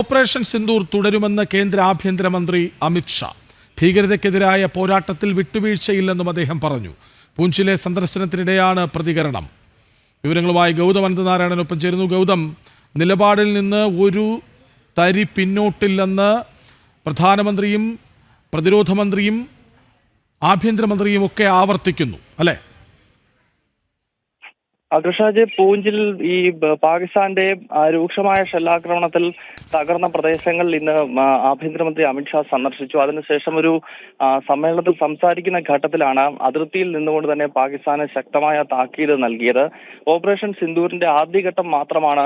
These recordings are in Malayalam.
ഓപ്പറേഷൻ സിന്ദൂർ തുടരുമെന്ന് കേന്ദ്ര ആഭ്യന്തരമന്ത്രി അമിത്ഷാ. ഭീകരതയ്ക്കെതിരായ പോരാട്ടത്തിൽ വിട്ടുവീഴ്ചയില്ലെന്നും അദ്ദേഹം പറഞ്ഞു. പൂഞ്ചിലെ സന്ദർശനത്തിനിടെയാണ് പ്രതികരണം. വിവരങ്ങളുമായി ഗൗതം അനന്തനാരായണനൊപ്പം ചേരുന്നു. ഗൗതം, നിലപാടിൽ നിന്ന് ഒരു തരി പിന്നോട്ടില്ലെന്ന് പ്രധാനമന്ത്രിയും പ്രതിരോധ മന്ത്രിയും ആഭ്യന്തരമന്ത്രിയും ഒക്കെ ആവർത്തിക്കുന്നു, അല്ലേ? കൃഷ്ണജി, പൂഞ്ചിൽ ഈ പാകിസ്ഥാന്റെ രൂക്ഷമായ ഷെല്ലാക്രമണത്തിൽ തകർന്ന പ്രദേശങ്ങളിൽ ഇന്ന് ആഭ്യന്തരമന്ത്രി അമിത്ഷാ സന്ദർശിച്ചു. അതിനുശേഷം ഒരു സമ്മേളനത്തിൽ സംസാരിക്കുന്ന ഘട്ടത്തിലാണ് അതിർത്തിയിൽ നിന്നുകൊണ്ട് തന്നെ പാകിസ്ഥാന് ശക്തമായ താക്കീത് നൽകിയത്. ഓപ്പറേഷൻ സിന്ദൂരിന്റെ ആദ്യഘട്ടം മാത്രമാണ്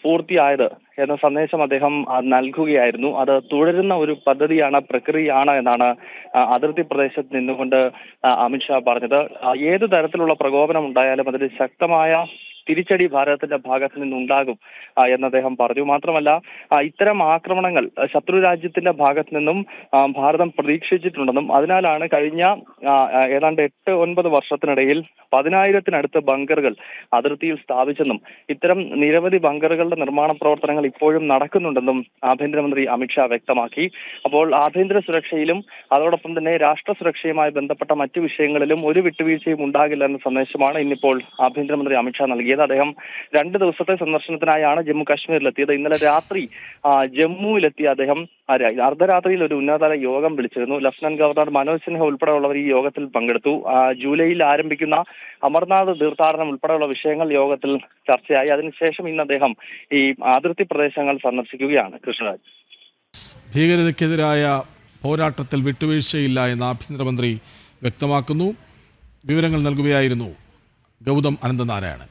പൂർത്തിയായത് എന്ന സന്ദേശം അദ്ദേഹം നൽകുകയായിരുന്നു. അത് തുടരുന്ന ഒരു പദ്ധതിയാണ്, പ്രക്രിയയാണ് എന്നാണ് അതിർത്തി പ്രദേശത്ത് നിന്നുകൊണ്ട് അമിത്ഷാ പറഞ്ഞത്. ഏത് തരത്തിലുള്ള പ്രകോപനം ഉണ്ടായാലും അതിൽ ശക്തമായ തിരിച്ചടി ഭാരതത്തിന്റെ ഭാഗത്ത് നിന്നുണ്ടാകും എന്ന് അദ്ദേഹം പറഞ്ഞു. മാത്രമല്ല, ഇത്തരം ആക്രമണങ്ങൾ ശത്രു രാജ്യത്തിന്റെ ഭാഗത്ത് നിന്നും ഭാരതം പ്രതീക്ഷിച്ചിട്ടുണ്ടെന്നും അതിനാലാണ് കഴിഞ്ഞ ഏതാണ്ട് 8-9 വർഷത്തിനിടയിൽ 10,000-നടുത്ത് ബങ്കറുകൾ അതിർത്തിയിൽ സ്ഥാപിച്ചെന്നും ഇത്തരം നിരവധി ബങ്കറുകളുടെ നിർമ്മാണ പ്രവർത്തനങ്ങൾ ഇപ്പോഴും നടക്കുന്നുണ്ടെന്നും ആഭ്യന്തരമന്ത്രി അമിത്ഷാ വ്യക്തമാക്കി. അപ്പോൾ ആഭ്യന്തര സുരക്ഷയിലും അതോടൊപ്പം തന്നെ രാഷ്ട്ര സുരക്ഷയുമായി ബന്ധപ്പെട്ട മറ്റു വിഷയങ്ങളിലും ഒരു വിട്ടുവീഴ്ചയും ഉണ്ടാകില്ല എന്ന സന്ദേശമാണ് ഇന്നിപ്പോൾ ആഭ്യന്തരമന്ത്രി അമിത്ഷാ നൽകിയത്. അദ്ദേഹം 2 ദിവസത്തെ സന്ദർശനത്തിനായാണ് ജമ്മു കാശ്മീരിലെത്തിയത്. ഇന്നലെ രാത്രി ജമ്മുവിലെത്തിയ അദ്ദേഹം അർദ്ധരാത്രിയിൽ ഒരു ഉന്നതതല യോഗം വിളിച്ചിരുന്നു. ലഫ്റ്റനന്റ് ഗവർണർ മനോജ് സിൻഹ ഉൾപ്പെടെയുള്ളവർ ഈ യോഗത്തിൽ പങ്കെടുത്തു. ജൂലൈയിൽ ആരംഭിക്കുന്ന അമർനാഥ് തീർത്ഥാടനം ഉൾപ്പെടെയുള്ള വിഷയങ്ങൾ യോഗത്തിൽ ചർച്ചയായി. അതിനുശേഷം ഇന്ന് അദ്ദേഹം ഈ അതിർത്തി പ്രദേശങ്ങൾ സന്ദർശിക്കുകയാണ്. കൃഷ്ണരാജ്, ഭീകരതയ്ക്കെതിരായ പോരാട്ടത്തിൽ വിട്ടുവീഴ്ചയില്ല എന്ന് ആഭ്യന്തരമന്ത്രി വ്യക്തമാക്കുന്നു. വിവരങ്ങൾ നൽകുകയായിരുന്നു ഗൗതം അനന്തനാരായണൻ.